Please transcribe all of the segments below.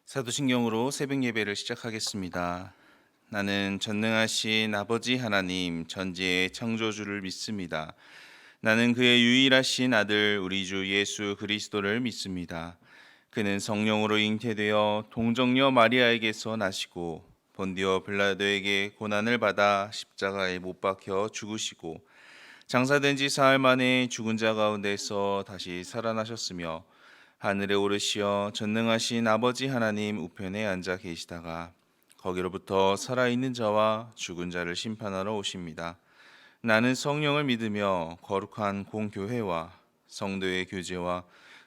사도신경으로 새벽 예배를 시작하겠습니다. 나는 전능하신 아버지 하나님 전지의 창조주를 믿습니다. 나는 그의 유일하신 아들 우리 주 예수 그리스도를 믿습니다. 그는 성령으로 잉태되어 동정녀 마리아에게서 나시고 본디오 빌라도에게 고난을 받아 십자가에 못 박혀 죽으시고 장사된 지 사흘 만에 죽은 자 가운데서 다시 살아나셨으며 하늘에 오르시어 전능하신 아버지 하나님 우편에 앉아 계시다가 거기로부터 살아있는 자와 죽은 자를 심판하러 오십니다. 나는 성령을 믿으며 거룩한 공교회와 성도의 교제와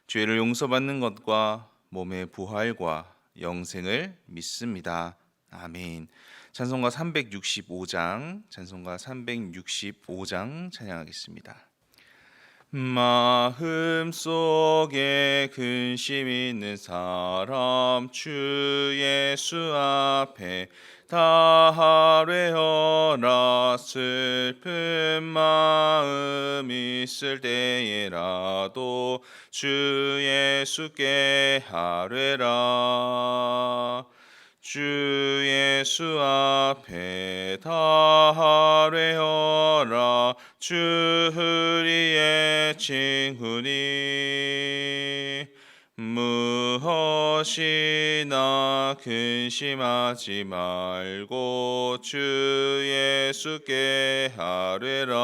죄를 용서받는 것과 몸의 부활과 영생을 믿습니다. 아멘. 찬송가 365장, 찬송가 365장 찬양하겠습니다. 마음속에 근심 있는 사람 주 예수 앞에 다 아뢰어라. 슬픈 마음 있을 때에라도 주 예수께 아뢰라. 주 예수 앞에 다 아뢰어라. 주 우리의 친구니 무엇이나 근심하지 말고 주 예수께 아뢰라.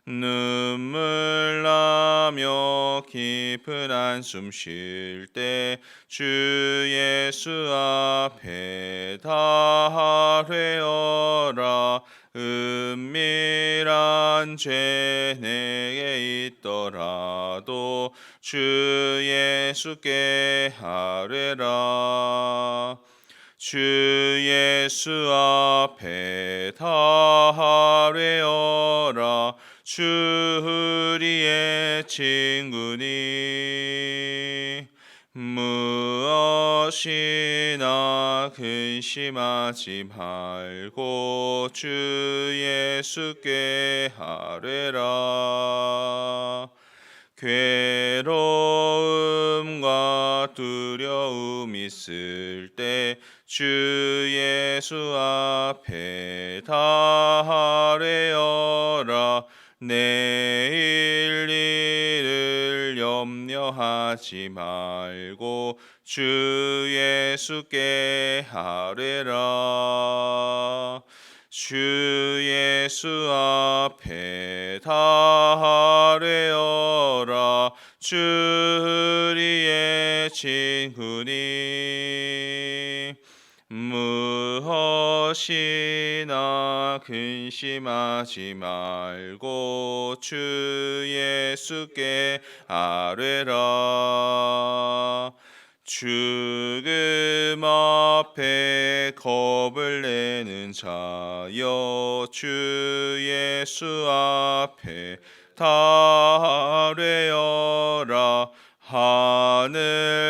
눈물 나며 깊은 한숨 쉴 때 주 예수 앞에 다 아뢰어라. 은밀한 죄 내게 있더라도 주 예수께 아뢰라. 주 예수 앞에 다 아뢰어라. 주 우리의 친구니 무엇이나 근심하지 말고 주 예수께 아뢰라. 괴로움과 두려움 있을 때 주 예수 앞에 다 아뢰어라. 내일 일을 염려하지 말고 주 예수께 아뢰라. 주 예수 앞에 다 아뢰어라. 주 우리의 친구니 무엇이나 근심하지 말고 주 예수께 아뢰라. 죽음 앞에 겁을 내는 자여 주 예수 앞에 다 아뢰어라.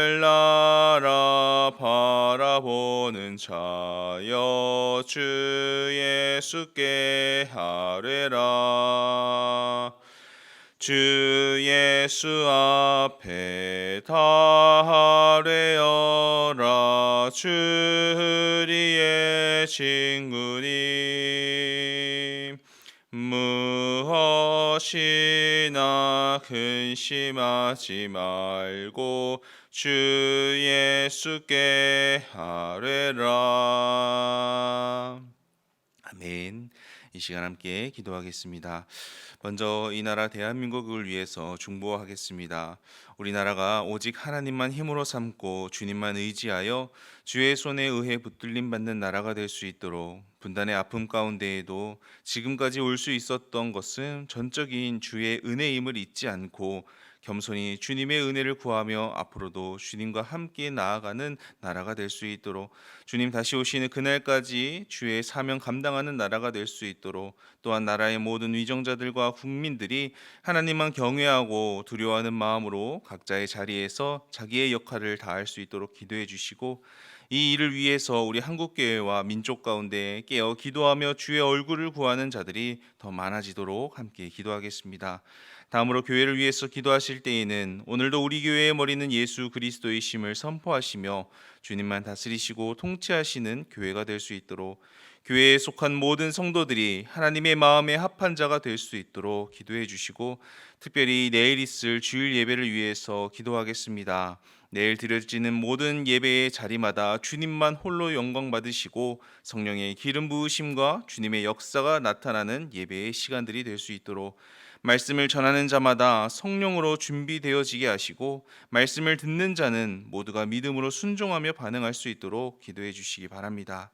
하늘나라 바라보는 자여 주 예수께 아뢰라. 주 예수 앞에 다 아뢰어라. 주 우리의 친구니 무엇이나 근심하지 말고 주 예수께 아뢰라. 아멘. 이 시간 함께 기도하겠습니다. 먼저 이 나라 대한민국을 위해서 중보하겠습니다. 우리나라가 오직 하나님만 힘으로 삼고 주님만 의지하여 주의 손에 의해 붙들림 받는 나라가 될 수 있도록 분단의 아픔 가운데에도 지금까지 올 수 있었던 것은 전적인 주의 은혜임을 잊지 않고 겸손히 주님의 은혜를 구하며 앞으로도 주님과 함께 나아가는 나라가 될 수 있도록 주님 다시 오시는 그날까지 주의 사명 감당하는 나라가 될 수 있도록 또한 나라의 모든 위정자들과 국민들이 하나님만 경외하고 두려워하는 마음으로 각자의 자리에서 자기의 역할을 다할 수 있도록 기도해 주시고 이 일을 위해서 우리 한국교회와 민족 가운데 깨어 기도하며 주의 얼굴을 구하는 자들이 더 많아지도록 함께 기도하겠습니다. 다음으로 교회를 위해서 기도하실 때에는 오늘도 우리 교회의 머리는 예수 그리스도이심을 선포하시며 주님만 다스리시고 통치하시는 교회가 될 수 있도록, 교회에 속한 모든 성도들이 하나님의 마음에 합한 자가 될 수 있도록 기도해 주시고, 특별히 내일 있을 주일 예배를 위해서 기도하겠습니다. 내일 드려지는 모든 예배의 자리마다 주님만 홀로 영광 받으시고 성령의 기름 부으심과 주님의 역사가 나타나는 예배의 시간들이 될 수 있도록, 말씀을 전하는 자마다 성령으로 준비되어지게 하시고 말씀을 듣는 자는 모두가 믿음으로 순종하며 반응할 수 있도록 기도해 주시기 바랍니다.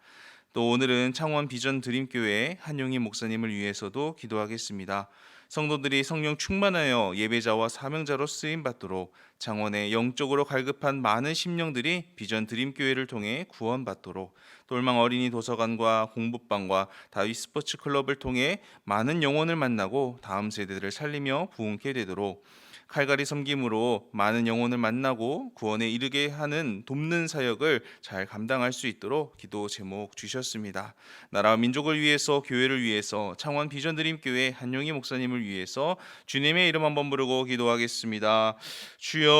또 오늘은 창원 비전 드림교회 한용희 목사님을 위해서도 기도하겠습니다. 성도들이 성령 충만하여 예배자와 사명자로 쓰임 받도록 창원에 영적으로 갈급한 많은 심령들이 비전 드림교회를 통해 구원받도록, 똘망 어린이 도서관과 공부방과 다윗 스포츠 클럽을 통해 많은 영혼을 만나고 다음 세대들을 살리며 부흥케 되도록, 칼갈이 섬김으로 많은 영혼을 만나고 구원에 이르게 하는 돕는 사역을 잘 감당할 수 있도록 기도 제목 주셨습니다. 나라와 민족을 위해서, 교회를 위해서, 창원 비전 드림교회 한용희 목사님을 위해서 주님의 이름 한번 부르고 기도하겠습니다. 주여,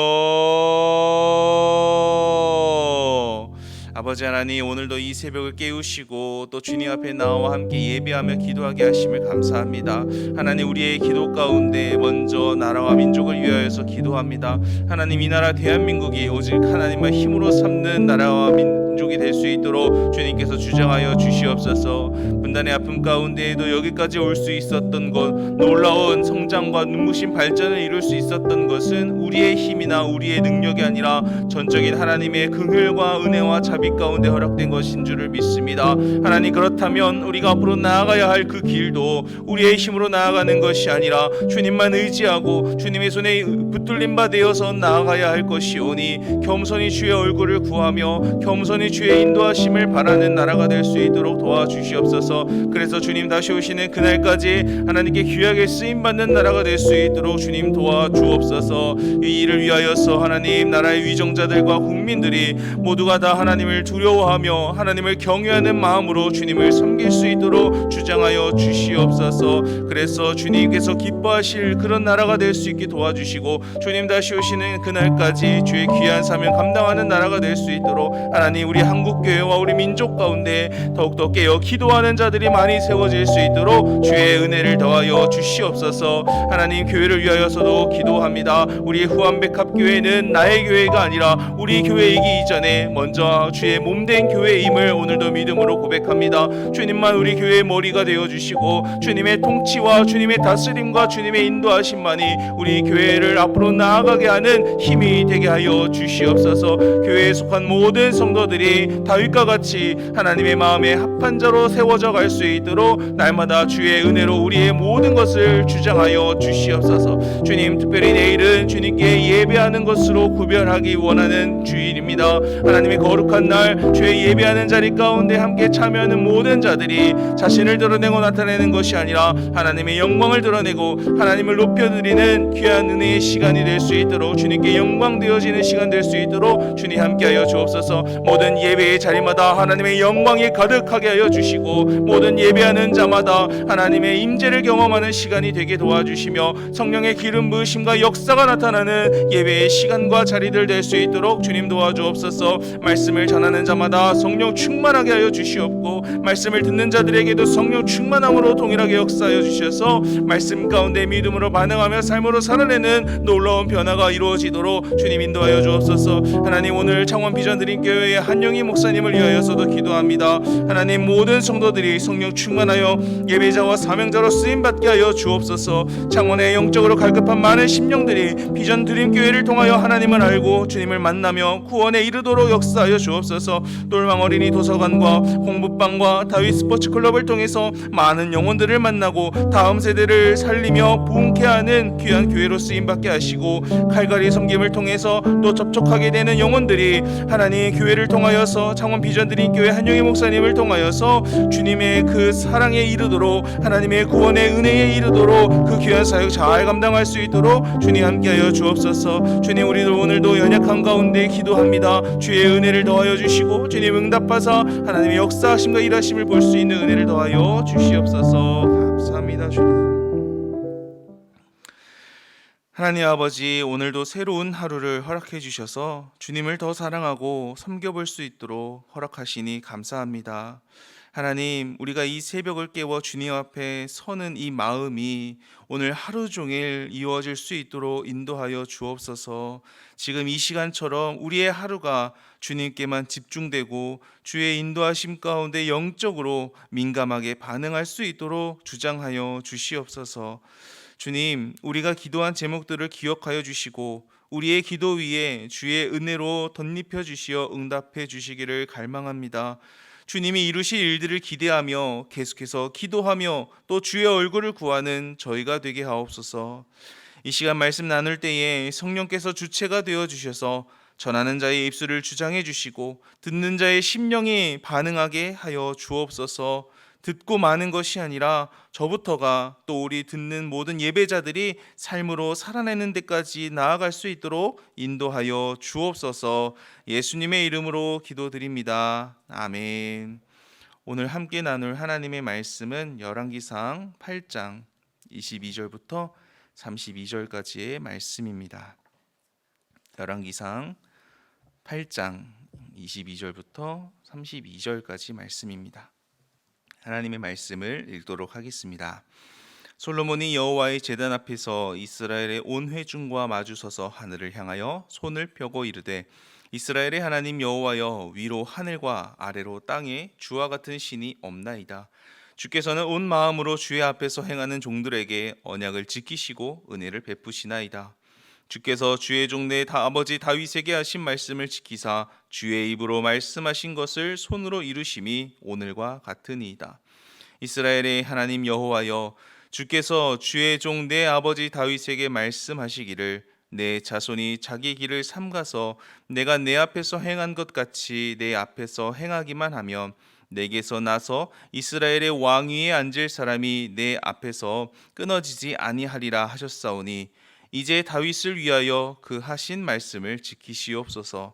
아버지 하나님, 오늘도 이 새벽을 깨우시고 또 주님 앞에 나와 함께 예배하며 기도하게 하심을 감사합니다. 하나님, 우리의 기도 가운데 먼저 나라와 민족을 위하여서 기도합니다. 하나님, 이 나라 대한민국이 오직 하나님의 힘으로 삼는 나라와 민족이 될 수 있도록 주님께서 주장하여 주시옵소서. 분단의 아픔 가운데에도 여기까지 올 수 있었던 것, 놀라운 성장과 눈부신 발전을 이룰 수 있었던 것은 우리의 힘이나 우리의 능력이 아니라 전적인 하나님의 긍휼과 은혜와 자비 가운데 허락된 것인 줄을 믿습니다. 하나님, 그렇다면 우리가 앞으로 나아가야 할 그 길도 우리의 힘으로 나아가는 것이 아니라 주님만 의지하고 주님의 손에 붙들림 바 되어서 나아가야 할 것이오니, 겸손히 주의 얼굴을 구하며 겸손히 주의 인도하심을 바라는 나라가 될 수 있도록 도와주시옵소서. 그래서 주님 다시 오시는 그날까지 하나님께 귀하게 쓰임받는 나라가 될 수 있도록 주님 도와주옵소서. 이 일을 위하여서 하나님, 나라의 위정자들과 국민들이 모두가 다 하나님을 두려워하며 하나님을 경외하는 마음으로 주님을 섬길 수 있도록 주장하여 주시옵소서. 그래서 주님께서 기뻐하실 그런 나라가 될 수 있게 도와주시고, 주님 다시 오시는 그날까지 주의 귀한 사명 감당하는 나라가 될 수 있도록 하나님, 우리 한국교회와 우리 민족 가운데 더욱더 깨어 기도하는 자들이 많이 세워질 수 있도록 주의 은혜를 더하여 주시옵소서. 하나님, 교회를 위하여서도 기도합니다. 우리 후암백합교회는 나의 교회가 아니라 우리 교회이기 이전에 먼저 주의 몸된 교회임을 오늘도 믿음으로 고백합니다. 주님만 우리 교회의 머리가 되어주시고 주님의 통치와 주님의 다스림과 주님의 인도하심만이 우리 교회를 앞으로 나아가게 하는 힘이 되게 하여 주시옵소서. 교회에 속한 모든 성도들이 다윗과 같이 하나님의 마음에 합한 자로 세워져 갈 수 있도록 날마다 주의 은혜로 우리의 모든 것을 주장하여 주시옵소서. 주님, 특별히 내일은 주님께 예배하는 것으로 구별하기 원하는 주일입니다. 하나님의 거룩한 날 주의 예배하는 자리 가운데 함께 참여하는 모든 자들이 자신을 드러내고 나타내는 것이 아니라 하나님의 영광을 드러내고 하나님을 높여드리는 귀한 은혜의 시간이 될 수 있도록, 주님께 영광 되어지는 시간 될 수 있도록 주님 함께하여 주옵소서. 모든 예배의 자리마다 하나님의 영광이 가득하게 하여 주시고 모든 예배하는 자마다 하나님의 임재를 경험하는 시간이 되게 도와주시며 성령의 기름 부으심과 역사가 나타나는 예배의 시간과 자리들 될 수 있도록 주님 도와주옵소서. 말씀을 전하는 자마다 성령 충만하게 하여 주시옵고 말씀을 듣는 자들에게도 성령 충만함으로 동일하게 역사하여 주셔서 말씀 가운데 믿음으로 반응하며 삶으로 살아내는 놀라운 변화가 이루어지도록 주님 인도하여 주옵소서. 하나님, 오늘 창원 비전 드림교회의 한용희 목사님을 위하여서도 기도합니다. 하나님, 모든 성도들이 성령 충만하여 예배자와 사명자로 쓰임받게 하여 주옵소서. 창원의 영적으로 갈급한 많은 심령들이 비전 드림교회를 통하여 하나님을 알고 주님을 만나며 구원에 이르도록 역사하여 주옵소서. 똘망 어린이 도서관과 공부방과 다윗 스포츠 클럽을 통해서 많은 영혼들을 만나고 다음 세대를 살리며 부흥케 하는 귀한 교회로 쓰임받게 하시고, 칼갈이 섬김을 통해서 또 접촉하게 되는 영혼들이 하나님 교회를 통하여서 창원 비전 드림교회 한용희 목사님을 통하여서 주님의 그 사랑에 이르도록 하나님의 구원의 은혜에 이르도록 그 귀한 사역 잘 감당할 수 있도록 주님 함께하여 주옵소서. 주님, 우리도 오늘도 연약한 가운데 기도합니다. 주의 은혜를 더하여 주시고 주님 응답하사 하나님의 역사하심과 일하심을 볼 수 있는 은혜를 더하여 주시옵소서. 감사합니다. 주님. 하나님 아버지, 오늘도 새로운 하루를 허락해 주셔서 주님을 더 사랑하고 섬겨볼 수 있도록 허락하시니 감사합니다. 하나님, 우리가 이 새벽을 깨워 주님 앞에 서는 이 마음이 오늘 하루 종일 이루어질 수 있도록 인도하여 주옵소서. 지금 이 시간처럼 우리의 하루가 주님께만 집중되고 주의 인도하심 가운데 영적으로 민감하게 반응할 수 있도록 주장하여 주시옵소서. 주님, 우리가 기도한 제목들을 기억하여 주시고 우리의 기도 위에 주의 은혜로 덧입혀 주시어 응답해 주시기를 갈망합니다. 주님이 이루실 일들을 기대하며 계속해서 기도하며 또 주의 얼굴을 구하는 저희가 되게 하옵소서. 이 시간 말씀 나눌 때에 성령께서 주체가 되어 주셔서 전하는 자의 입술을 주장해 주시고 듣는 자의 심령이 반응하게 하여 주옵소서. 듣고 마는 것이 아니라 저부터가 또 우리 듣는 모든 예배자들이 삶으로 살아내는 데까지 나아갈 수 있도록 인도하여 주옵소서. 예수님의 이름으로 기도드립니다. 아멘. 오늘 함께 나눌 하나님의 말씀은 열왕기상 8장 22절부터 32절까지의 말씀입니다. 열왕기상 8장 22절부터 32절까지 말씀입니다. 하나님의 말씀을 읽도록 하겠습니다. 솔로몬이 여호와의 제단 앞에서 이스라엘의 온 회중과 마주서서 하늘을 향하여 손을 펴고 이르되, 이스라엘의 하나님 여호와여, 위로 하늘과 아래로 땅에 주와 같은 신이 없나이다. 주께서는 온 마음으로 주의 앞에서 행하는 종들에게 언약을 지키시고 은혜를 베푸시나이다. 주께서 주의 종 내 아버지 다윗에게 하신 말씀을 지키사 주의 입으로 말씀하신 것을 손으로 이루심이 오늘과 같으니이다. 이스라엘의 하나님 여호와여, 주께서 주의 종 내 아버지 다윗에게 말씀하시기를, 내 자손이 자기 길을 삼가서 내가 내 앞에서 행한 것 같이 내 앞에서 행하기만 하면 내게서 나서 이스라엘의 왕위에 앉을 사람이 내 앞에서 끊어지지 아니하리라 하셨사오니, 이제 다윗을 위하여 그 하신 말씀을 지키시옵소서.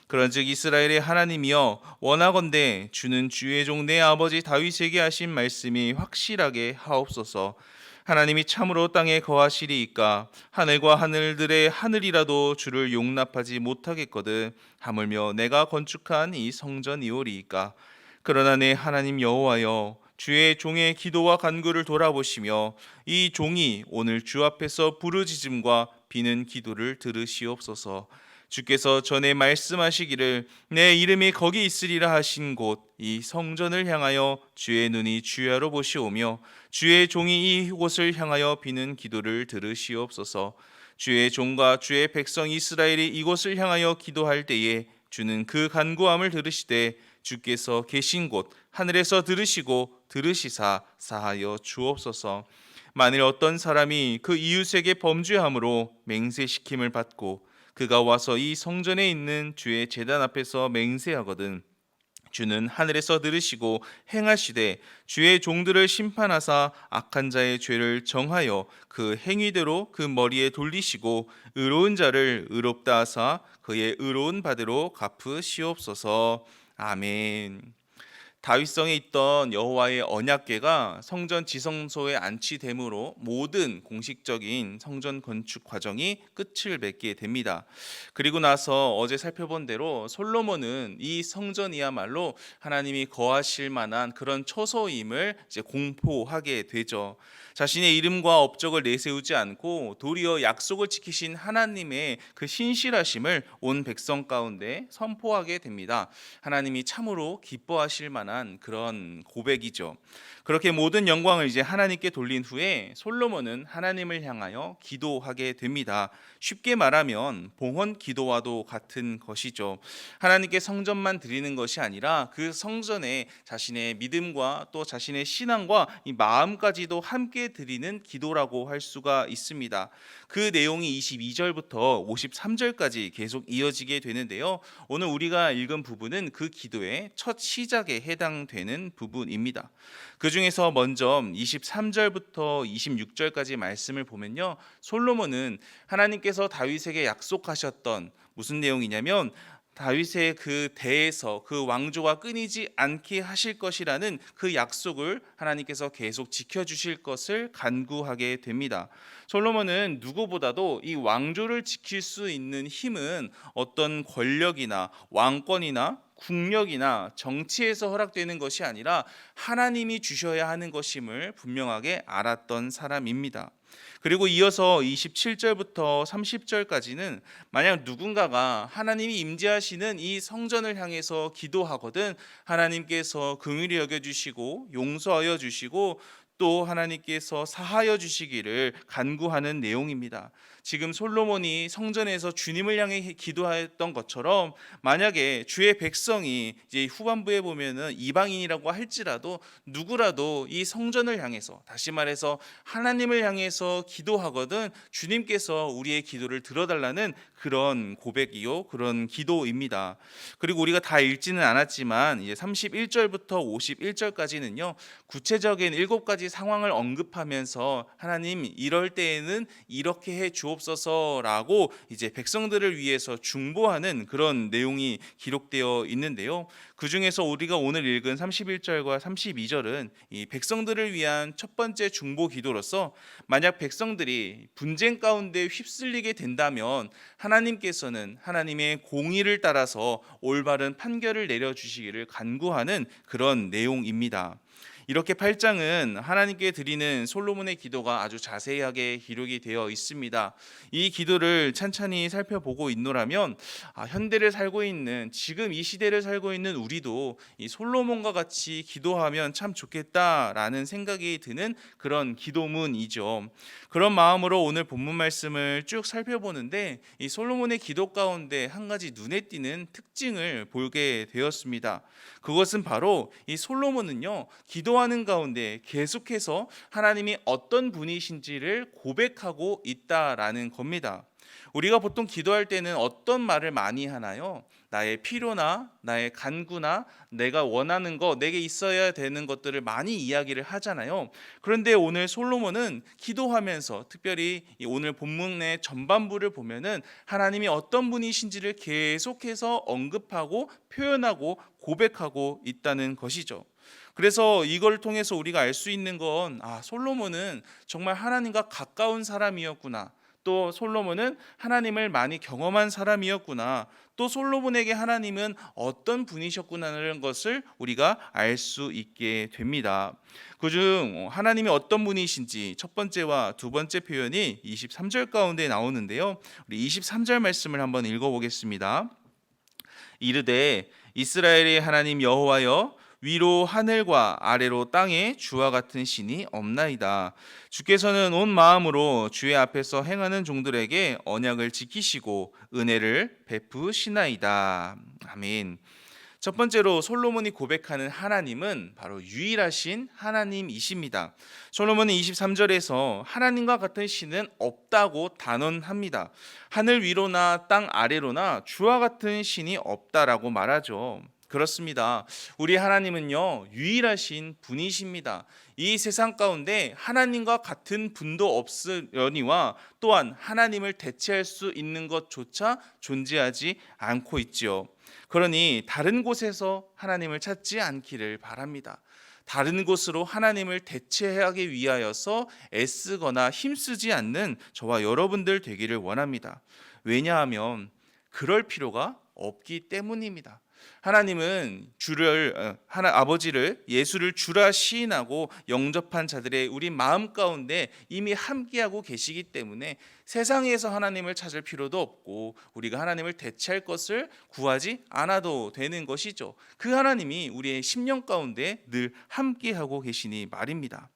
그런즉 이스라엘의 하나님이여, 원하건대 주는 주의 종 내 아버지 다윗에게 하신 말씀이 확실하게 하옵소서. 하나님이 참으로 땅에 거하시리이까 하늘과 하늘들의 하늘이라도 주를 용납하지 못하겠거든 하물며 내가 건축한 이 성전이오리이까. 그러나 내 하나님 여호와여, 주의 종의 기도와 간구를 돌아보시며 이 종이 오늘 주 앞에서 부르짖음과 비는 기도를 들으시옵소서. 주께서 전에 말씀하시기를 내 이름이 거기 있으리라 하신 곳 이 성전을 향하여 주의 눈이 주야로 보시오며 주의 종이 이곳을 향하여 비는 기도를 들으시옵소서. 주의 종과 주의 백성 이스라엘이 이곳을 향하여 기도할 때에 주는 그 간구함을 들으시되 주께서 계신 곳 하늘에서 들으시고 들으시사 사하여 주옵소서. 만일 어떤 사람이 그 이웃에게 범죄함으로 맹세시킴을 받고 그가 와서 이 성전에 있는 주의 제단 앞에서 맹세하거든 주는 하늘에서 들으시고 행하시되 주의 종들을 심판하사 악한 자의 죄를 정하여 그 행위대로 그 머리에 돌리시고 의로운 자를 의롭다 하사 그의 의로운 바대로 갚으시옵소서. 아멘. 다윗성에 있던 여호와의 언약궤가 성전 지성소에 안치됨으로 모든 공식적인 성전 건축 과정이 끝을 맺게 됩니다. 그리고 나서 어제 살펴본 대로 솔로몬은 이 성전이야말로 하나님이 거하실 만한 그런 처소임을 이제 공포하게 되죠. 자신의 이름과 업적을 내세우지 않고 도리어 약속을 지키신 하나님의 그 신실하심을 온 백성 가운데 선포하게 됩니다. 하나님이 참으로 기뻐하실 만한 그런 고백이죠. 그렇게 모든 영광을 이제 하나님께 돌린 후에 솔로몬은 하나님을 향하여 기도하게 됩니다. 쉽게 말하면 봉헌 기도와도 같은 것이죠. 하나님께 성전만 드리는 것이 아니라 그 성전에 자신의 믿음과 또 자신의 신앙과 이 마음까지도 함께 드리는 기도라고 할 수가 있습니다. 그 내용이 22절부터 53절까지 계속 이어지게 되는데요. 오늘 우리가 읽은 부분은 그 기도의 첫 시작에 해당되는 부분입니다. 그 중에서 먼저 23절부터 26절까지 말씀을 보면요, 솔로몬은 하나님께서 다윗에게 약속하셨던 무슨 내용이냐면 다윗의 그 대에서 그 왕조가 끊이지 않게 하실 것이라는 그 약속을 하나님께서 계속 지켜주실 것을 간구하게 됩니다. 솔로몬은 누구보다도 이 왕조를 지킬 수 있는 힘은 어떤 권력이나 왕권이나 국력이나 정치에서 허락되는 것이 아니라 하나님이 주셔야 하는 것임을 분명하게 알았던 사람입니다. 그리고 이어서 27절부터 30절까지는 만약 누군가가 하나님이 임재하시는 이 성전을 향해서 기도하거든 하나님께서 긍휼히 여겨주시고 용서하여 주시고 또 하나님께서 사하여 주시기를 간구하는 내용입니다. 지금 솔로몬이 성전에서 주님을 향해 기도했던 것처럼 만약에 주의 백성이 이제 후반부에 보면은 이방인이라고 할지라도 누구라도 이 성전을 향해서, 다시 말해서 하나님을 향해서 기도하거든 주님께서 우리의 기도를 들어달라는 그런 고백이요, 그런 기도입니다. 그리고 우리가 다 읽지는 않았지만 이제 31절부터 51절까지는요 구체적인 7가지 상황을 언급하면서 하나님 이럴 때에는 이렇게 해 주옵소서라고 이제 백성들을 위해서 중보하는 그런 내용이 기록되어 있는데요. 그 중에서 우리가 오늘 읽은 31절과 32절은 이 백성들을 위한 첫 번째 중보 기도로서 만약 백성들이 분쟁 가운데 휩쓸리게 된다면 하나님께서는 하나님의 공의를 따라서 올바른 판결을 내려주시기를 간구하는 그런 내용입니다. 이렇게 8장은 하나님께 드리는 솔로몬의 기도가 아주 자세하게 기록이 되어 있습니다. 이 기도를 찬찬히 살펴보고 있노라면 현대를 살고 있는, 지금 이 시대를 살고 있는 우리도 이 솔로몬과 같이 기도하면 참 좋겠다라는 생각이 드는 그런 기도문이죠. 그런 마음으로 오늘 본문 말씀을 쭉 살펴보는데 이 솔로몬의 기도 가운데 한 가지 눈에 띄는 특징을 보게 되었습니다. 그것은 바로 이 솔로몬은요 기도하는 가운데 계속해서 하나님이 어떤 분이신지를 고백하고 있다라는 겁니다. 우리가 보통 기도할 때는 어떤 말을 많이 하나요? 나의 필요나 나의 간구나 내가 원하는 거, 내게 있어야 되는 것들을 많이 이야기를 하잖아요. 그런데 오늘 솔로몬은 기도하면서 특별히 오늘 본문의 전반부를 보면은 하나님이 어떤 분이신지를 계속해서 언급하고 표현하고 고백하고 있다는 것이죠. 그래서 이걸 통해서 우리가 알 수 있는 건 솔로몬은 정말 하나님과 가까운 사람이었구나. 또 솔로몬은 하나님을 많이 경험한 사람이었구나. 또 솔로몬에게 하나님은 어떤 분이셨구나라는 것을 우리가 알 수 있게 됩니다. 그중 하나님이 어떤 분이신지 첫 번째와 두 번째 표현이 23절 가운데 나오는데요. 우리 23절 말씀을 한번 읽어보겠습니다. 이르되 이스라엘의 하나님 여호와여 위로 하늘과 아래로 땅에 주와 같은 신이 없나이다. 주께서는 온 마음으로 주의 앞에서 행하는 종들에게 언약을 지키시고 은혜를 베푸시나이다. 아멘. 첫 번째로 솔로몬이 고백하는 하나님은 바로 유일하신 하나님이십니다. 솔로몬은 23절에서 하나님과 같은 신은 없다고 단언합니다. 하늘 위로나 땅 아래로나 주와 같은 신이 없다라고 말하죠. 그렇습니다. 우리 하나님은요 유일하신 분이십니다. 이 세상 가운데 하나님과 같은 분도 없으려니와 또한 하나님을 대체할 수 있는 것조차 존재하지 않고 있지요. 그러니 다른 곳에서 하나님을 찾지 않기를 바랍니다. 다른 곳으로 하나님을 대체하기 위하여서 애쓰거나 힘쓰지 않는 저와 여러분들 되기를 원합니다. 왜냐하면 그럴 필요가 없기 때문입니다. 하나님은 아버지를 예수를 주라 시인하고 영접한 자들의 우리 마음 가운데 이미 함께하고 계시기 때문에 세상에서 하나님을 찾을 필요도 없고 우리가 하나님을 대체할 것을 구하지 않아도 되는 것이죠. 그 하나님이 우리의 심령 가운데 늘 함께하고 계시니 말입니다.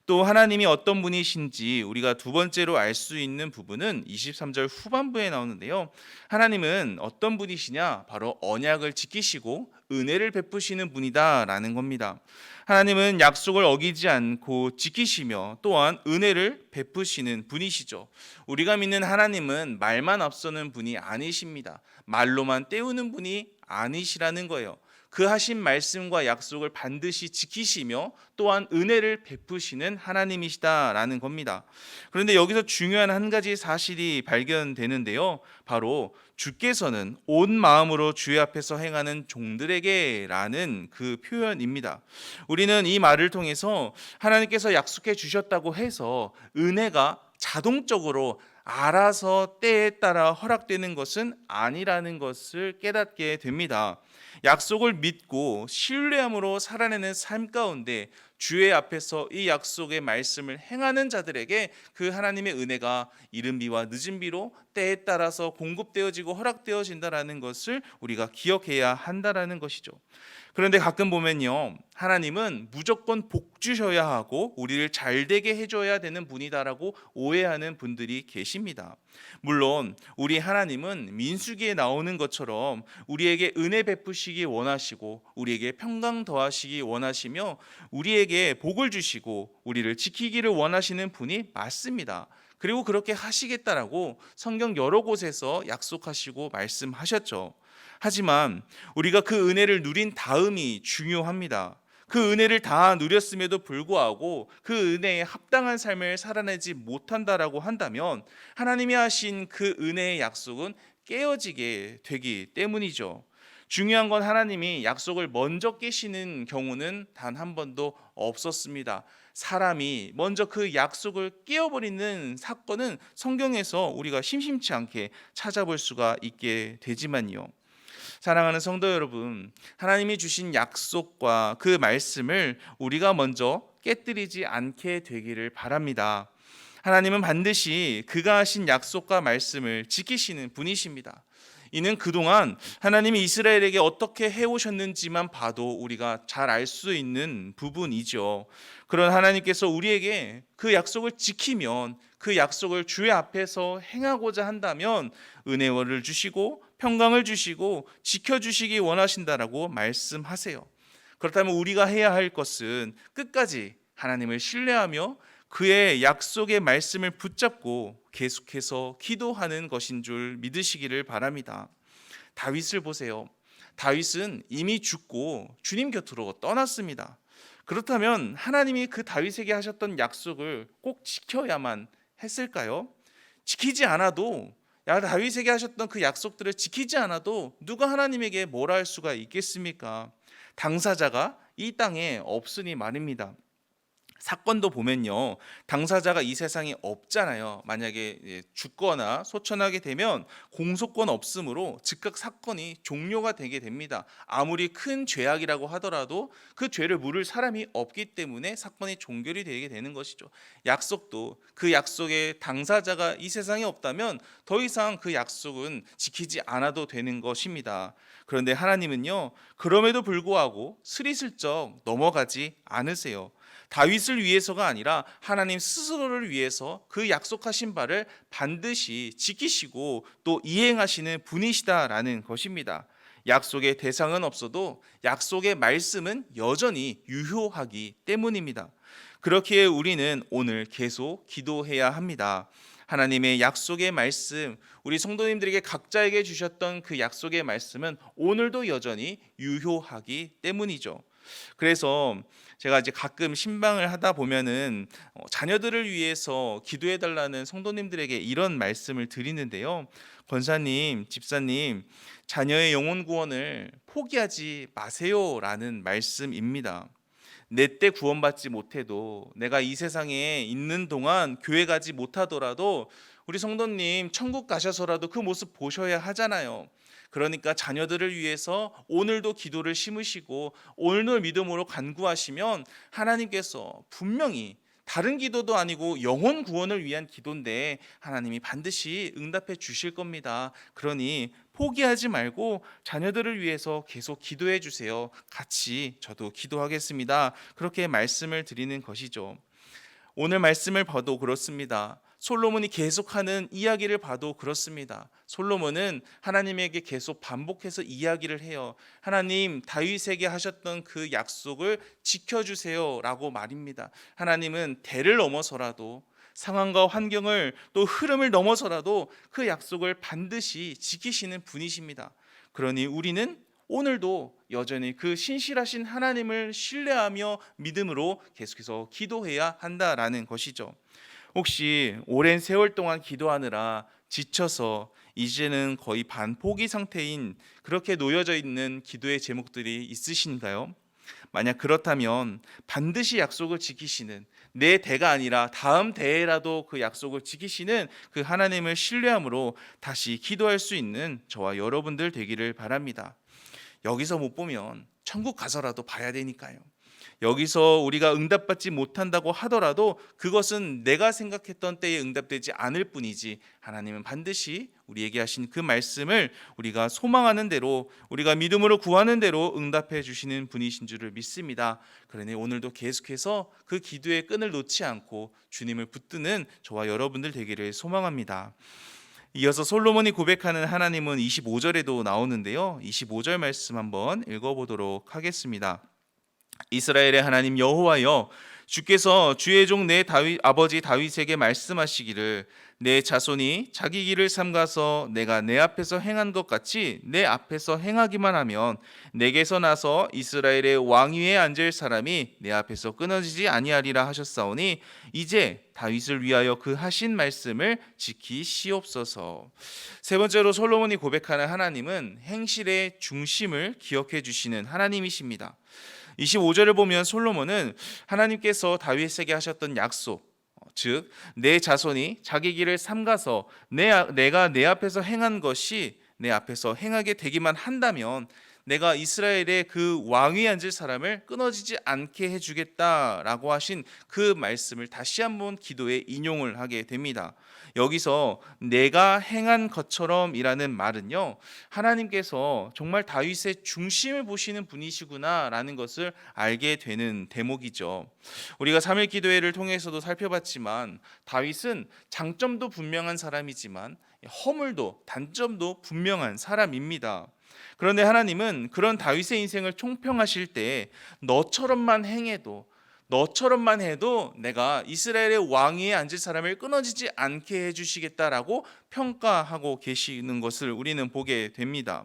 또 하나님이 어떤 분이신지 우리가 두 번째로 알 수 있는 부분은 23절 후반부에 나오는데요. 하나님은 어떤 분이시냐? 바로 언약을 지키시고 은혜를 베푸시는 분이다라는 겁니다. 하나님은 약속을 어기지 않고 지키시며 또한 은혜를 베푸시는 분이시죠. 우리가 믿는 하나님은 말만 앞서는 분이 아니십니다. 말로만 때우는 분이 아니시라는 거예요. 그 하신 말씀과 약속을 반드시 지키시며 또한 은혜를 베푸시는 하나님이시다라는 겁니다. 그런데 여기서 중요한 한 가지 사실이 발견되는데요. 바로 주께서는 온 마음으로 주의 앞에서 행하는 종들에게라는 그 표현입니다. 우리는 이 말을 통해서 하나님께서 약속해 주셨다고 해서 은혜가 자동적으로 알아서 때에 따라 허락되는 것은 아니라는 것을 깨닫게 됩니다. 약속을 믿고 신뢰함으로 살아내는 삶 가운데 주의 앞에서 이 약속의 말씀을 행하는 자들에게 그 하나님의 은혜가 이른 비와 늦은 비로 때에 따라서 공급되어지고 허락되어진다라는 것을 우리가 기억해야 한다라는 것이죠. 그런데 가끔 보면요, 하나님은 무조건 복 주셔야 하고 우리를 잘되게 해줘야 되는 분이다라고 오해하는 분들이 계십니다. 물론 우리 하나님은 민수기에 나오는 것처럼 우리에게 은혜 베푸시기 원하시고 우리에게 평강 더하시기 원하시며 우리에게 복을 주시고 우리를 지키기를 원하시는 분이 맞습니다. 그리고 그렇게 하시겠다라고 성경 여러 곳에서 약속하시고 말씀하셨죠. 하지만 우리가 그 은혜를 누린 다음이 중요합니다. 그 은혜를 다 누렸음에도 불구하고 그 은혜에 합당한 삶을 살아내지 못한다라고 한다면 하나님이 하신 그 은혜의 약속은 깨어지게 되기 때문이죠. 중요한 건 하나님이 약속을 먼저 깨시는 경우는 단 한 번도 없었습니다. 사람이 먼저 그 약속을 깨어버리는 사건은 성경에서 우리가 심심치 않게 찾아볼 수가 있게 되지만요. 사랑하는 성도 여러분, 하나님이 주신 약속과 그 말씀을 우리가 먼저 깨뜨리지 않게 되기를 바랍니다. 하나님은 반드시 그가 하신 약속과 말씀을 지키시는 분이십니다. 이는 그동안 하나님이 이스라엘에게 어떻게 해오셨는지만 봐도 우리가 잘 알 수 있는 부분이죠. 그런 하나님께서 우리에게 그 약속을 지키면 그 약속을 주의 앞에서 행하고자 한다면 은혜를 주시고 평강을 주시고 지켜주시기 원하신다라고 말씀하세요. 그렇다면 우리가 해야 할 것은 끝까지 하나님을 신뢰하며 그의 약속의 말씀을 붙잡고 계속해서 기도하는 것인 줄 믿으시기를 바랍니다. 다윗을 보세요. 다윗은 이미 죽고 주님 곁으로 떠났습니다. 그렇다면 하나님이 그 다윗에게 하셨던 약속을 꼭 지켜야만 했을까요? 지키지 않아도 다윗에게 하셨던 그 약속들을 지키지 않아도 누가 하나님에게 뭐라 할 수가 있겠습니까? 당사자가 이 땅에 없으니 말입니다. 사건도 보면요, 당사자가 이 세상에 없잖아요. 만약에 죽거나 소천하게 되면 공소권 없으므로 즉각 사건이 종료가 되게 됩니다. 아무리 큰 죄악이라고 하더라도 그 죄를 물을 사람이 없기 때문에 사건이 종결이 되게 되는 것이죠. 약속도 그 약속의 당사자가 이 세상에 없다면 더 이상 그 약속은 지키지 않아도 되는 것입니다. 그런데 하나님은요, 그럼에도 불구하고 스리슬쩍 넘어가지 않으세요. 다윗을 위해서가 아니라 하나님 스스로를 위해서 그 약속하신 바를 반드시 지키시고 또 이행하시는 분이시다라는 것입니다. 약속의 대상은 없어도 약속의 말씀은 여전히 유효하기 때문입니다. 그렇기에 우리는 오늘 계속 기도해야 합니다. 하나님의 약속의 말씀, 우리 성도님들에게 각자에게 주셨던 그 약속의 말씀은 오늘도 여전히 유효하기 때문이죠. 그래서 제가 이제 가끔 신방을 하다 보면은 자녀들을 위해서 기도해 달라는 성도님들에게 이런 말씀을 드리는데요. 권사님, 집사님, 자녀의 영혼 구원을 포기하지 마세요라는 말씀입니다. 내 때 구원받지 못해도 내가 이 세상에 있는 동안 교회 가지 못하더라도 우리 성도님 천국 가셔서라도 그 모습 보셔야 하잖아요. 그러니까 자녀들을 위해서 오늘도 기도를 심으시고 오늘 믿음으로 간구하시면 하나님께서 분명히 다른 기도도 아니고 영혼 구원을 위한 기도인데 하나님이 반드시 응답해 주실 겁니다. 그러니 포기하지 말고 자녀들을 위해서 계속 기도해 주세요. 같이 저도 기도하겠습니다. 그렇게 말씀을 드리는 것이죠. 오늘 말씀을 봐도 그렇습니다. 솔로몬이 계속하는 이야기를 봐도 그렇습니다. 솔로몬은 하나님에게 계속 반복해서 이야기를 해요. 하나님, 다윗에게 하셨던 그 약속을 지켜주세요 라고 말입니다. 하나님은 대를 넘어서라도 상황과 환경을 또 흐름을 넘어서라도 그 약속을 반드시 지키시는 분이십니다. 그러니 우리는 오늘도 여전히 그 신실하신 하나님을 신뢰하며 믿음으로 계속해서 기도해야 한다라는 것이죠. 혹시 오랜 세월 동안 기도하느라 지쳐서 이제는 거의 반포기 상태인 그렇게 놓여져 있는 기도의 제목들이 있으신가요? 만약 그렇다면 반드시 약속을 지키시는, 내 대가 아니라 다음 대에라도 그 약속을 지키시는 그 하나님을 신뢰함으로 다시 기도할 수 있는 저와 여러분들 되기를 바랍니다. 여기서 못 보면 천국 가서라도 봐야 되니까요. 여기서 우리가 응답받지 못한다고 하더라도 그것은 내가 생각했던 때에 응답되지 않을 뿐이지, 하나님은 반드시 우리에게 하신 그 말씀을 우리가 소망하는 대로, 우리가 믿음으로 구하는 대로 응답해 주시는 분이신 줄을 믿습니다. 그러니 오늘도 계속해서 그 기도의 끈을 놓지 않고 주님을 붙드는 저와 여러분들 되기를 소망합니다. 이어서 솔로몬이 고백하는 하나님은 25절에도 나오는데요. 25절 말씀 한번 읽어보도록 하겠습니다. 이스라엘의 하나님 여호와여, 주께서 주의 종 내 아버지 다윗에게 말씀하시기를 내 자손이 자기 길을 삼가서 내가 내 앞에서 행한 것 같이 내 앞에서 행하기만 하면 내게서 나서 이스라엘의 왕 위에 앉을 사람이 내 앞에서 끊어지지 아니하리라 하셨사오니 이제 다윗을 위하여 그 하신 말씀을 지키시옵소서. 세 번째로 솔로몬이 고백하는 하나님은 행실의 중심을 기억해 주시는 하나님이십니다. 25절을 보면 솔로몬은 하나님께서 다윗에게 하셨던 약속, 즉 내 자손이 자기 길을 삼가서 내가 내 앞에서 행한 것이 내 앞에서 행하게 되기만 한다면 내가 이스라엘의 그 왕위에 앉을 사람을 끊어지지 않게 해주겠다라고 하신 그 말씀을 다시 한번 기도에 인용을 하게 됩니다. 여기서 내가 행한 것처럼이라는 말은요, 하나님께서 정말 다윗의 중심을 보시는 분이시구나라는 것을 알게 되는 대목이죠. 우리가 3일 기도회를 통해서도 살펴봤지만 다윗은 장점도 분명한 사람이지만 허물도 단점도 분명한 사람입니다. 그런데 하나님은 그런 다윗의 인생을 총평하실 때 너처럼만 해도 내가 이스라엘의 왕위에 앉을 사람을 끊어지지 않게 해주시겠다라고 평가하고 계시는 것을 우리는 보게 됩니다.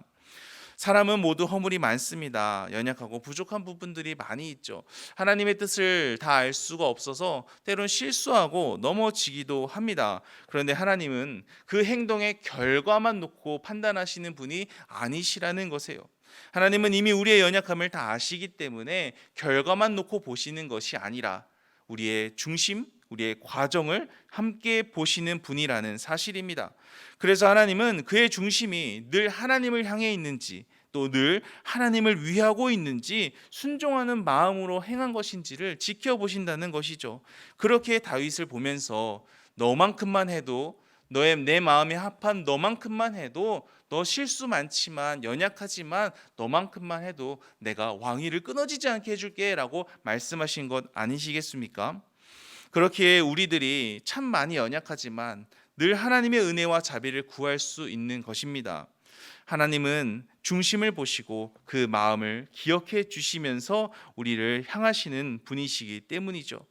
사람은 모두 허물이 많습니다. 연약하고 부족한 부분들이 많이 있죠. 하나님의 뜻을 다 알 수가 없어서 때론 실수하고 넘어지기도 합니다. 그런데 하나님은 그 행동의 결과만 놓고 판단하시는 분이 아니시라는 것이에요. 하나님은 이미 우리의 연약함을 다 아시기 때문에 결과만 놓고 보시는 것이 아니라 우리의 중심, 우리의 과정을 함께 보시는 분이라는 사실입니다. 그래서 하나님은 그의 중심이 늘 하나님을 향해 있는지, 또 늘 하나님을 위하고 있는지, 순종하는 마음으로 행한 것인지를 지켜보신다는 것이죠. 그렇게 다윗을 보면서 너만큼만 해도, 내 마음에 합한 너만큼만 해도, 너 실수 많지만 연약하지만 너만큼만 해도 내가 왕위를 끊어지지 않게 해줄게 라고 말씀하신 것 아니시겠습니까? 그렇기에 우리들이 참 많이 연약하지만 늘 하나님의 은혜와 자비를 구할 수 있는 것입니다. 하나님은 중심을 보시고 그 마음을 기억해 주시면서 우리를 향하시는 분이시기 때문이죠.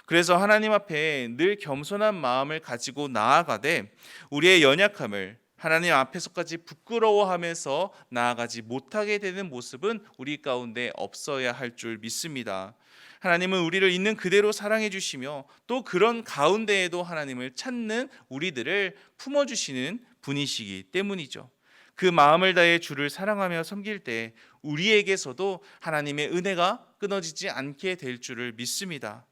그래서 하나님 앞에 늘 겸손한 마음을 가지고 나아가되 우리의 연약함을 하나님 앞에서까지 부끄러워하면서 나아가지 못하게 되는 모습은 우리 가운데 없어야 할 줄 믿습니다. 하나님은 우리를 있는 그대로 사랑해 주시며 또 그런 가운데에도 하나님을 찾는 우리들을 품어주시는 분이시기 때문이죠. 그 마음을 다해 주를 사랑하며 섬길 때 우리에게서도 하나님의 은혜가 끊어지지 않게 될 줄을 믿습니다.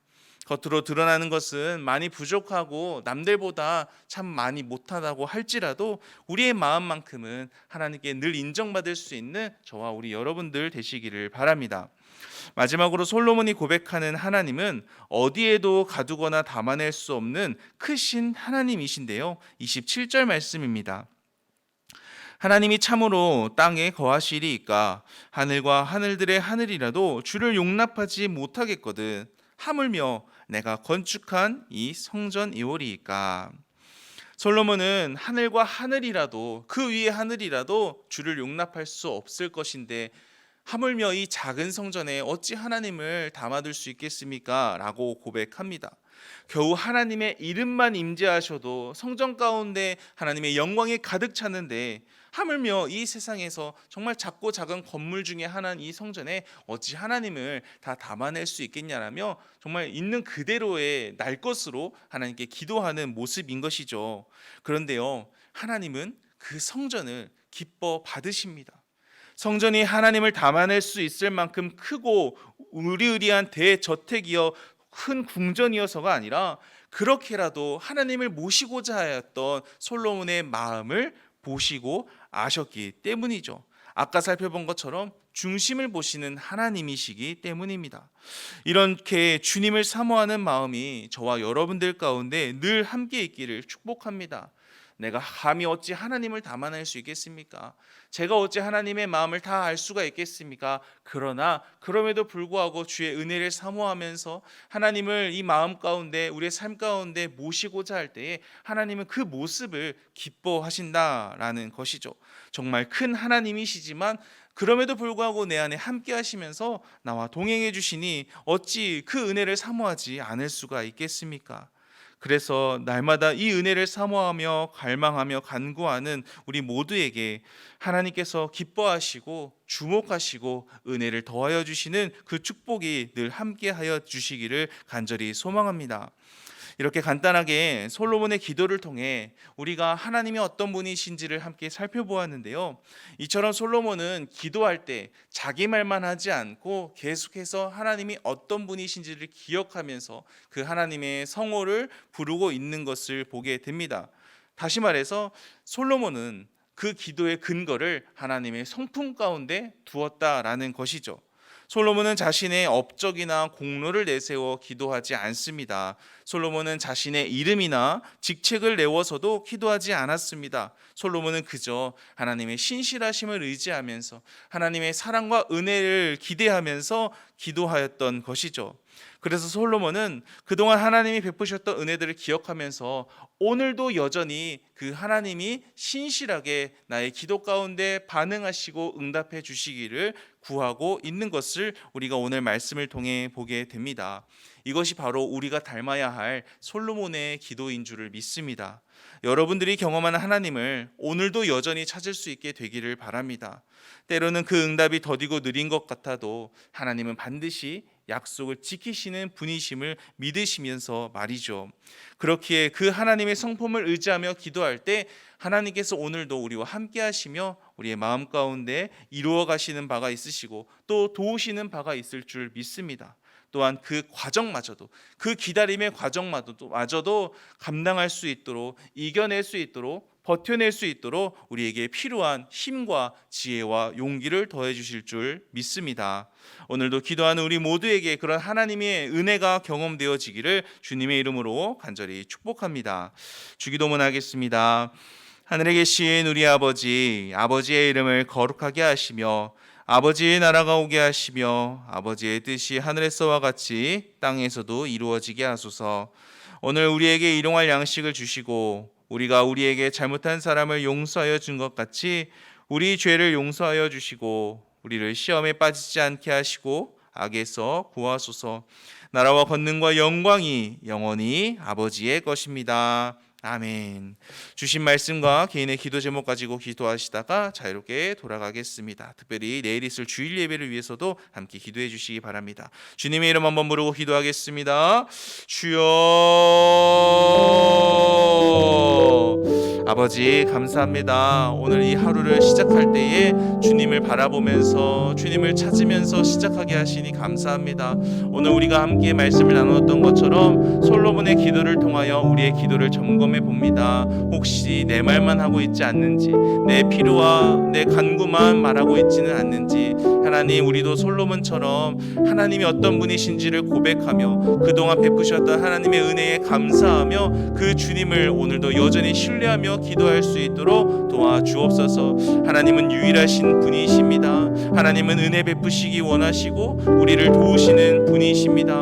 겉으로 드러나는 것은 많이 부족하고 남들보다 참 많이 못하다고 할지라도 우리의 마음만큼은 하나님께 늘 인정받을 수 있는 저와 우리 여러분들 되시기를 바랍니다. 마지막으로 솔로몬이 고백하는 하나님은 어디에도 가두거나 담아낼 수 없는 크신 하나님이신데요. 27절 말씀입니다. 하나님이 참으로 땅에 거하시리이까 하늘과 하늘들의 하늘이라도 주를 용납하지 못하겠거든 하물며 내가 건축한 이 성전이오리이까. 솔로몬은 하늘과 하늘이라도, 그 위에 하늘이라도 주를 용납할 수 없을 것인데 하물며 이 작은 성전에 어찌 하나님을 담아둘 수 있겠습니까? 라고 고백합니다. 겨우 하나님의 이름만 임재하셔도 성전 가운데 하나님의 영광이 가득 차는데 하물며 이 세상에서 정말 작고 작은 건물 중에 하나인 이 성전에 어찌 하나님을 다 담아낼 수 있겠냐라며 정말 있는 그대로의 날 것으로 하나님께 기도하는 모습인 것이죠. 그런데요, 하나님은 그 성전을 기뻐 받으십니다. 성전이 하나님을 담아낼 수 있을 만큼 크고 으리으리한 대저택이여 큰 궁전이어서가 아니라 그렇게라도 하나님을 모시고자 하였던 솔로몬의 마음을 보시고 아셨기 때문이죠. 아까 살펴본 것처럼 중심을 보시는 하나님이시기 때문입니다. 이렇게 주님을 사모하는 마음이 저와 여러분들 가운데 늘 함께 있기를 축복합니다. 내가 감히 어찌 하나님을 담아낼 수 있겠습니까? 제가 어찌 하나님의 마음을 다 알 수가 있겠습니까? 그러나 그럼에도 불구하고 주의 은혜를 사모하면서 하나님을 이 마음 가운데 우리의 삶 가운데 모시고자 할 때에 하나님은 그 모습을 기뻐하신다라는 것이죠. 정말 큰 하나님이시지만 그럼에도 불구하고 내 안에 함께 하시면서 나와 동행해 주시니 어찌 그 은혜를 사모하지 않을 수가 있겠습니까? 그래서 날마다 이 은혜를 사모하며 갈망하며 간구하는 우리 모두에게 하나님께서 기뻐하시고 주목하시고 은혜를 더하여 주시는 그 축복이 늘 함께하여 주시기를 간절히 소망합니다. 이렇게 간단하게 솔로몬의 기도를 통해 우리가 하나님이 어떤 분이신지를 함께 살펴보았는데요. 이처럼 솔로몬은 기도할 때 자기 말만 하지 않고 계속해서 하나님이 어떤 분이신지를 기억하면서 그 하나님의 성호를 부르고 있는 것을 보게 됩니다. 다시 말해서 솔로몬은 그 기도의 근거를 하나님의 성품 가운데 두었다라는 것이죠. 솔로몬은 자신의 업적이나 공로를 내세워 기도하지 않습니다. 솔로몬은 자신의 이름이나 직책을 내워서도 기도하지 않았습니다. 솔로몬은 그저 하나님의 신실하심을 의지하면서 하나님의 사랑과 은혜를 기대하면서 기도하였던 것이죠. 그래서 솔로몬은 그동안 하나님이 베푸셨던 은혜들을 기억하면서 오늘도 여전히 그 하나님이 신실하게 나의 기도 가운데 반응하시고 응답해 주시기를 구하고 있는 것을 우리가 오늘 말씀을 통해 보게 됩니다. 이것이 바로 우리가 닮아야 할 솔로몬의 기도인 줄을 믿습니다. 여러분들이 경험하는 하나님을 오늘도 여전히 찾을 수 있게 되기를 바랍니다. 때로는 그 응답이 더디고 느린 것 같아도 하나님은 반드시 약속을 지키시는 분이심을 믿으시면서 말이죠. 그렇기에 그 하나님의 성품을 의지하며 기도할 때 하나님께서 오늘도 우리와 함께 하시며 우리의 마음 가운데 이루어 가시는 바가 있으시고 또 도우시는 바가 있을 줄 믿습니다. 또한 그 과정마저도 그 기다림의 과정마저도 감당할 수 있도록 이겨낼 수 있도록 버텨낼 수 있도록 우리에게 필요한 힘과 지혜와 용기를 더해 주실 줄 믿습니다. 오늘도 기도하는 우리 모두에게 그런 하나님의 은혜가 경험되어지기를 주님의 이름으로 간절히 축복합니다. 주기도문 하겠습니다. 하늘에 계신 우리 아버지, 아버지의 이름을 거룩하게 하시며 아버지의 나라가 오게 하시며 아버지의 뜻이 하늘에서와 같이 땅에서도 이루어지게 하소서. 오늘 우리에게 일용할 양식을 주시고 우리가 우리에게 잘못한 사람을 용서하여 준 것 같이 우리 죄를 용서하여 주시고 우리를 시험에 빠지지 않게 하시고 악에서 구하소서. 나라와 권능과 영광이 영원히 아버지의 것입니다. 아멘. 주신 말씀과 개인의 기도 제목 가지고 기도하시다가 자유롭게 돌아가겠습니다. 특별히 내일 있을 주일 예배를 위해서도 함께 기도해 주시기 바랍니다. 주님의 이름 한번 부르고 기도하겠습니다. 주여. 아버지 감사합니다. 오늘 이 하루를 시작할 때에 주님을 바라보면서 주님을 찾으면서 시작하게 하시니 감사합니다. 오늘 우리가 함께 말씀을 나누었던 것처럼 솔로몬의 기도를 통하여 우리의 기도를 점검해 봅니다. 혹시 내 말만 하고 있지 않는지, 내 필요와 내 간구만 말하고 있지는 않는지, 하나님 우리도 솔로몬처럼 하나님이 어떤 분이신지를 고백하며 그동안 베푸셨던 하나님의 은혜에 감사하며 그 주님을 오늘도 여전히 신뢰하며 기도할 수 있도록 도와주옵소서. 하나님은 유일하신 분이십니다. 하나님은 은혜 베푸시기 원하시고 우리를 도우시는 분이십니다.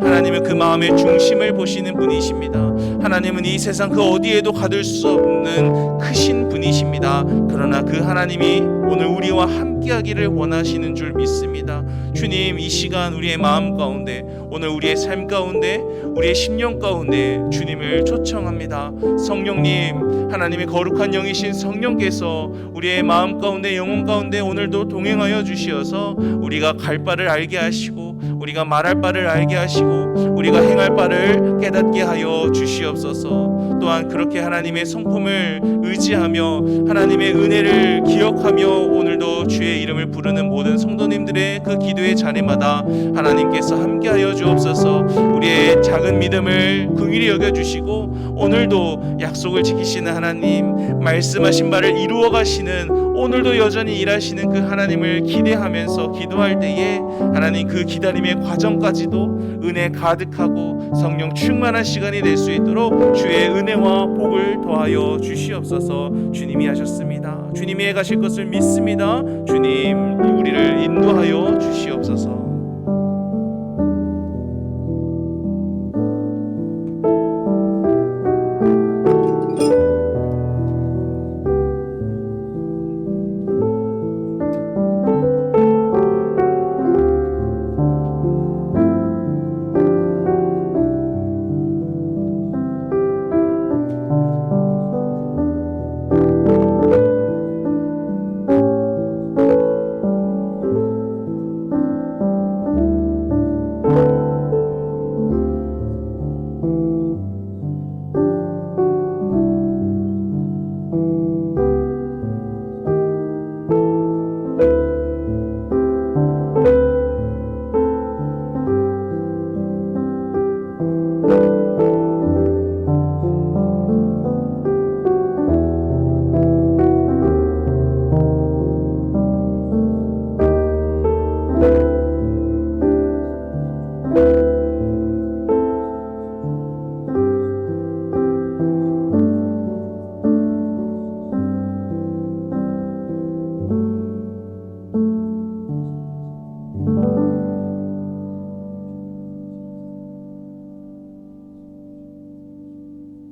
하나님은 그 마음의 중심을 보시는 분이십니다. 하나님은 이 세상 그 어디에도 가둘 수 없는 크신 분이십니다. 그러나 그 하나님이 오늘 우리와 함께하기를 원하시는 줄 믿습니다. 주님, 이 시간 우리의 마음 가운데, 오늘 우리의 삶 가운데, 우리의 심령 가운데 주님을 초청합니다. 성령님, 하나님의 거룩한 영이신 성령께서 우리의 마음 가운데, 영혼 가운데 오늘도 동행하여 주시어서 우리가 갈 바를 알게 하시고 우리가 말할 바를 알게 하시고 우리가 행할 바를 깨닫게 하여 주시옵소서. 또한 그렇게 하나님의 성품을 의지하며 하나님의 은혜를 기억하며 오늘도 주의 이름을 부르는 모든 성도님들의 그 기도의 자리마다 하나님께서 함께하여 주옵소서. 우리의 작은 믿음을 긍휼히 여겨주시고 오늘도 약속을 지키시는 하나님, 말씀하신 바를 이루어 가시는, 오늘도 여전히 일하시는 그 하나님을 기대하면서 기도할 때에 하나님 그 기다림의 과정까지도 은혜 가득하고 성령 충만한 시간이 될 수 있도록 주의 은혜와 복을 더하여 주시옵소서. 주님이 하셨습니다. 주님이 해가실 것을 믿습니다. 주님 우리를 인도하여